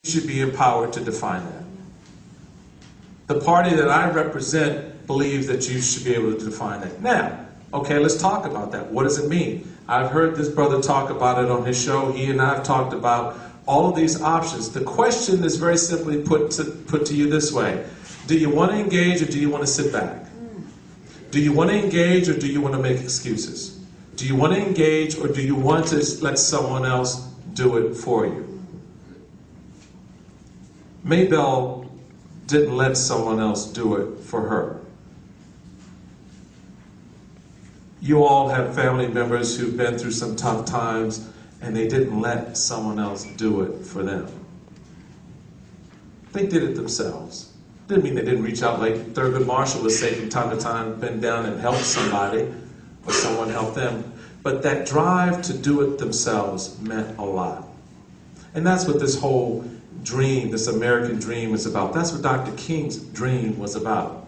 should be empowered to define that. The party that I represent believes that you should be able to define that. Now, okay, let's talk about that. What does it mean? I've heard this brother talk about it on his show. He and I have talked about all of these options. The question is very simply put to you this way. Do you want to engage or do you want to sit back? Do you want to engage or do you want to make excuses? Do you want to engage or do you want to let someone else do it for you? Maybelle didn't let someone else do it for her. You all have family members who've been through some tough times and they didn't let someone else do it for them. They did it themselves. Didn't mean they didn't reach out, like Thurgood Marshall would say from time to time, bend down and help somebody, or someone help them. But that drive to do it themselves meant a lot. And that's what this whole dream, this American dream is about. That's what Dr. King's dream was about.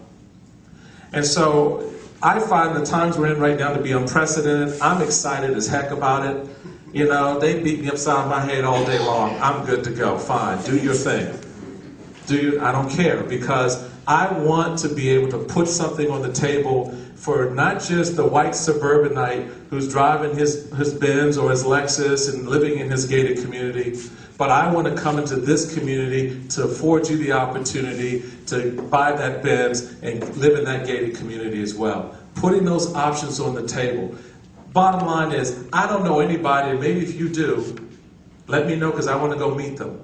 And so I find the times we're in right now to be unprecedented. I'm excited as heck about it. You know, they beat me upside my head all day long. I'm good to go. Fine, do your thing. I don't care, because I want to be able to put something on the table for not just the white suburbanite who's driving his Benz or his Lexus and living in his gated community, but I want to come into this community to afford you the opportunity to buy that Benz and live in that gated community as well. Putting those options on the table. Bottom line is, I don't know anybody, maybe if you do, let me know because I want to go meet them,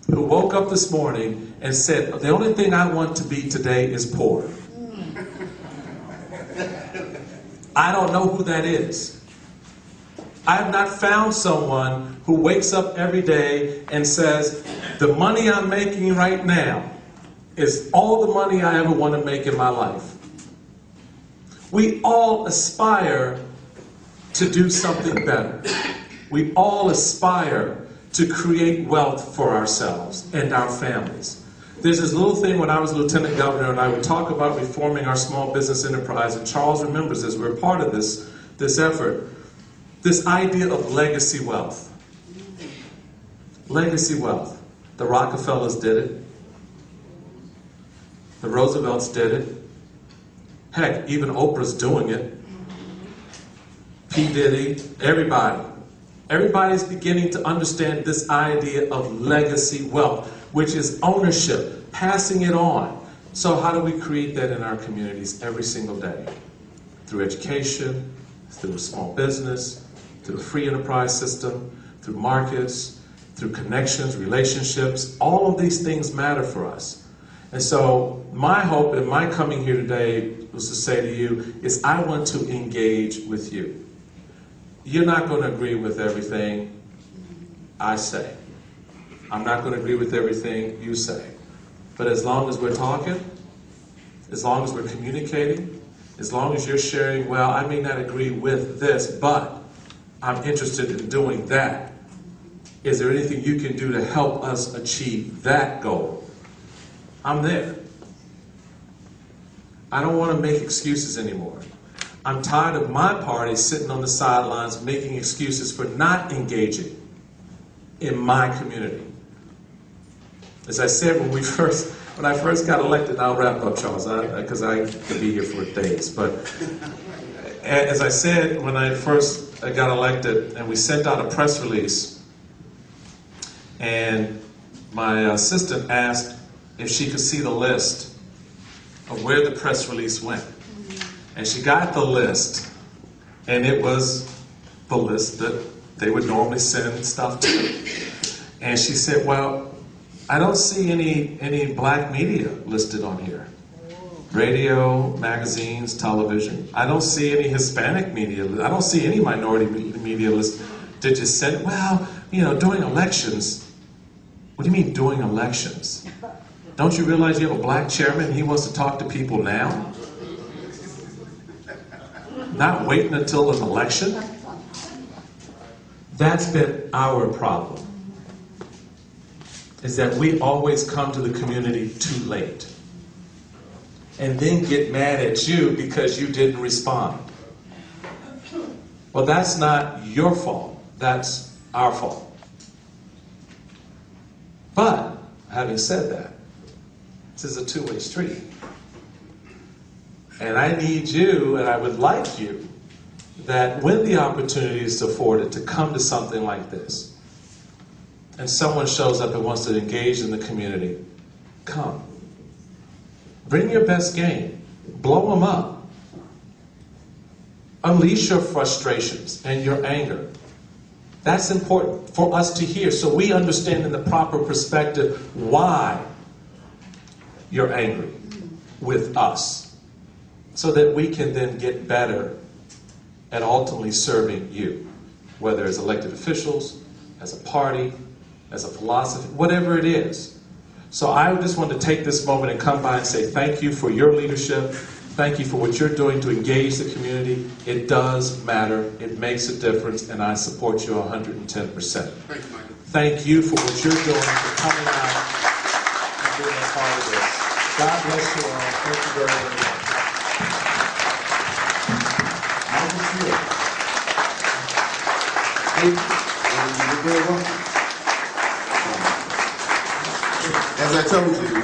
who woke up this morning and said, the only thing I want to be today is poor. I don't know who that is. I have not found someone who wakes up every day and says, the money I'm making right now is all the money I ever want to make in my life. We all aspire to do something better. We all aspire to create wealth for ourselves and our families. There's this little thing when I was lieutenant governor and I would talk about reforming our small business enterprise, and Charles remembers this, we're part of this effort. This idea of legacy wealth. Legacy wealth. The Rockefellers did it. The Roosevelts did it. Heck, even Oprah's doing it. P. Diddy, everybody. Everybody's beginning to understand this idea of legacy wealth, which is ownership, passing it on. So how do we create that in our communities every single day? Through education, through small business, through a free enterprise system, through markets, through connections, relationships. All of these things matter for us. And so my hope in my coming here today was to say to you is I want to engage with you. You're not going to agree with everything I say. I'm not going to agree with everything you say. But as long as we're talking, as long as we're communicating, as long as you're sharing, well, I may not agree with this, but I'm interested in doing that. Is there anything you can do to help us achieve that goal? I'm there. I don't want to make excuses anymore. I'm tired of my party sitting on the sidelines making excuses for not engaging in my community. As I said when I first got elected, I'll wrap up, Charles, because I could be here for days. But as I said when I first got elected, and we sent out a press release, and my assistant asked if she could see the list of where the press release went. And she got the list, and it was the list that they would normally send stuff to. And she said, well, I don't see any black media listed on here. Radio, magazines, television. I don't see any Hispanic media. I don't see any minority media listed. Did you send, well, you know, during elections. What do you mean during elections? Don't you realize you have a black chairman and he wants to talk to people now? Not waiting until an election? That's been our problem. Is that we always come to the community too late. And then get mad at you because you didn't respond. Well, that's not your fault. That's our fault. But Having said that, this is a two-way street. And I need you, and I would like you, that when the opportunity is afforded to come to something like this, and someone shows up and wants to engage in the community, come. Bring your best game. Blow them up. Unleash your frustrations and your anger. That's important for us to hear so we understand in the proper perspective why you're angry with us, so that we can then get better at ultimately serving you, whether as elected officials, as a party, as a philosophy, whatever it is. So I just want to take this moment and come by and say thank you for your leadership. Thank you for what you're doing to engage the community. It does matter. It makes a difference, and I support you 110%. Thank you, Michael. Thank you for what you're doing, for coming out and being a part of this. God bless you all. Thank you very, very much. You're very welcome. As I told you,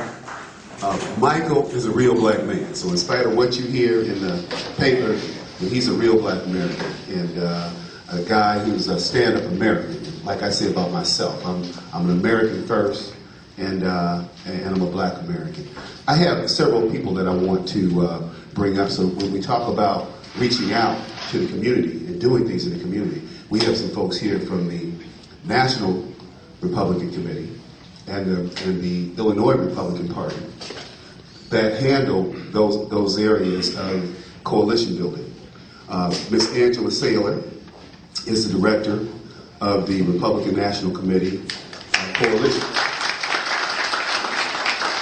Michael is a real black man. So in spite of what you hear in the paper, he's a real black American, and a guy who's a stand-up American. Like I say about myself, I'm an American first, and I'm a black American. I have several people that I want to bring up. So when we talk about reaching out to the community and doing things in the community, we have some folks here from the National Republican Committee and the Illinois Republican Party that handle those areas of coalition building. Ms. Angela Saylor is the director of the Republican National Committee Coalition.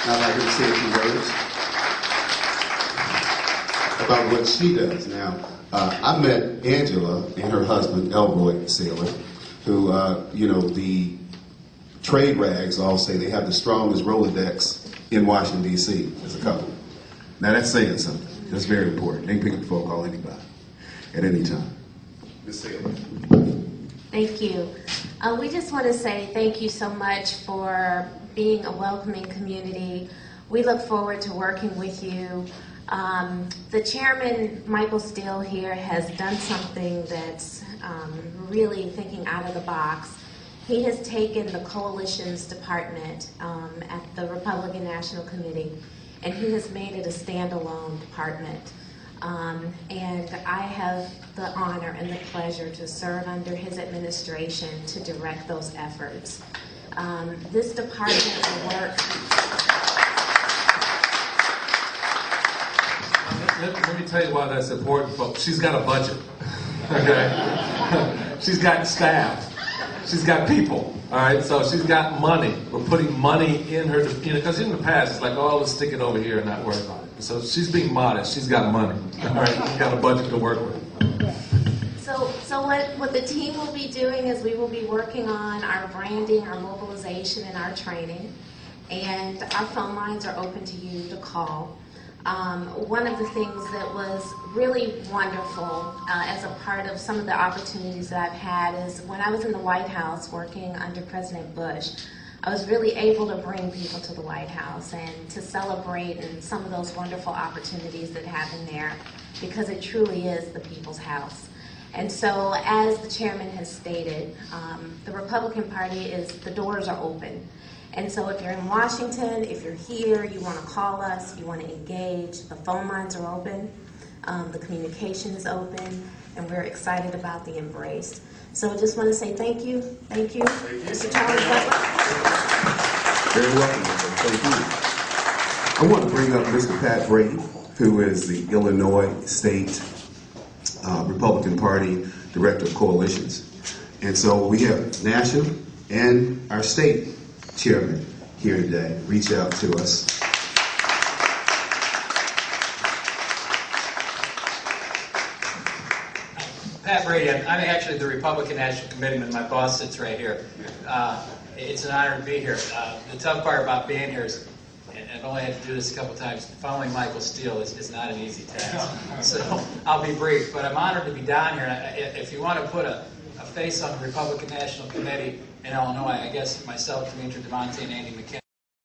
Now I'd like her to say a few words about what she does. Now, I met Angela and her husband, Elroy Saylor, who, the trade rags all say they have the strongest Rolodex in Washington, D.C. as a couple. Now that's saying something. That's very important. They can pick up the phone, call anybody at any time. Ms. Saylor. Thank you. We just want to say thank you so much for being a welcoming community. We look forward to working with you. The chairman, Michael Steele, here has done something that's really thinking out of the box. He has taken the coalitions department at the Republican National Committee, and he has made it a standalone department. And I have the honor and the pleasure to serve under his administration to direct those efforts. This department will work. Let me tell you why that's important, folks. She's got a budget, okay? She's got staff. She's got people, all right? So she's got money. We're putting money in her, because in the past, it's like, oh, let's stick it over here and not worry about it. So she's being modest. She's got money, all right? She's got a budget to work with. So what the team will be doing is we will be working on our branding, our mobilization, and our training. And our phone lines are open to you to call. One of the things that was really wonderful as a part of some of the opportunities that I've had is when I was in the White House working under President Bush, I was really able to bring people to the White House and to celebrate and some of those wonderful opportunities that happen there, because it truly is the people's house. And so, as the chairman has stated, the Republican Party the doors are open. And so if you're in Washington, if you're here, you want to call us, you want to engage, the phone lines are open, the communication is open, and we're excited about the embrace. So I just want to say thank you, Mr. Charles Butler. Very welcome, thank you. I want to bring up Mr. Pat Brady, who is the Illinois State Republican Party Director of Coalitions. And so we have national and our state chairman here today reach out to us. Pat Brady, I'm actually the Republican National Committeeman. My boss sits right here. It's an honor to be here. The tough part about being here is, and I've only had to do this a couple times, following Michael Steele is not an easy task. So I'll be brief, but I'm honored to be down here. If you want to put a face on the Republican National Committee in Illinois, I guess myself, Demetra DeMonte, and Andy McKenna.